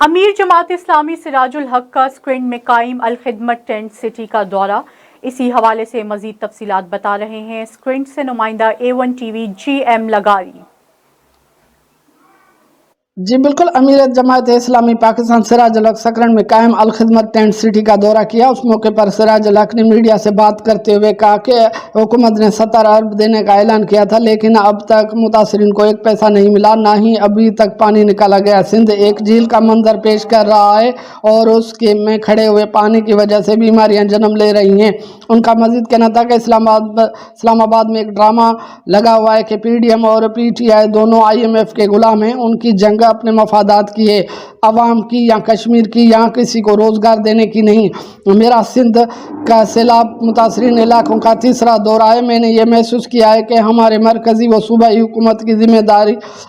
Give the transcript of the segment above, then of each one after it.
अमीर जमात इस्लामी सिराजुल हक का स्क्रीन में कायम अल खिदमत टेंट सिटी का दौरा। इसी हवाले से मजीद तफसीलात बता रहे हैं स्क्रीन से नुमाइंदा A1 TV GM लगारी। जी बिल्कुल, अमीर जमात इस्लामी पाकिस्तान सिराजुल हक सकरन में कायम अल खिदमत टेंट सिटी का दौरा किया। उस मौके पर सिराजुल हक ने मीडिया से बात करते हुए कहा कि हुकूमत ने 70 अरब देने का ऐलान किया था, लेकिन अब तक मुतासरीन को एक पैसा नहीं मिला, ना ही अभी तक पानी निकाला गया। सिंध एक झील का मंजर पेश कर रहा है और उसके में खड़े हुए पानी की वजह से बीमारियां जन्म ले रही हैं। उनका मजीद कहना था कि इस्लामाबाद में एक ड्रामा लगा हुआ है कि PDM और PTI दोनों IMF के गुलाम हैं। उनकी जंग अपने मफादात की है, अवाम की या कश्मीर की, यहाँ किसी को रोज़गार देने की नहीं। मेरा सिंध का सैलाब मुतासरीन इलाकों का तीसरा दौरा है। मैंने ये महसूस किया है कि हमारे मरकज़ी व सूबाई हुकूमत की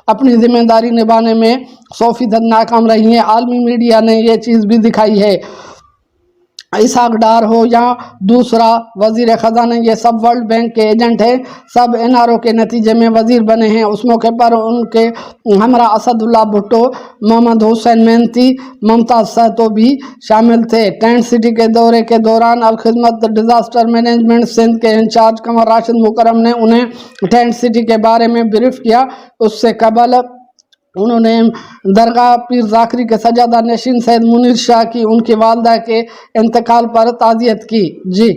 अपनी जिम्मेदारी निभाने में 100% नाकाम रही है। आलमी मीडिया ने यह चीज़ भी दिखाई है। इसहाक डार हो या दूसरा वजीर ख़जाना, ये सब वर्ल्ड बैंक के एजेंट हैं, सब NRO के नतीजे में वजीर बने हैं। उस मौके पर उनके हमरा असदुल्ला भुट्टो, मोहम्मद हुसैन मेहनती, मुमताज़ सहतो भी शामिल थे। टेंट सिटी के दौरे के दौरान अल खिदमत डिज़ास्टर मैनेजमेंट सिंध के इंचार्ज कमर राशिद मुकरम ने उन्हें टेंट सिटी के बारे में ब्रीफ किया। उससे कबल उन्होंने दरगाह पीर ज़ाकरी के सजादा नशीन सैयद मुनीर शाह की उनकी वालदा के इंतकाल पर ताज़ियत की। जी।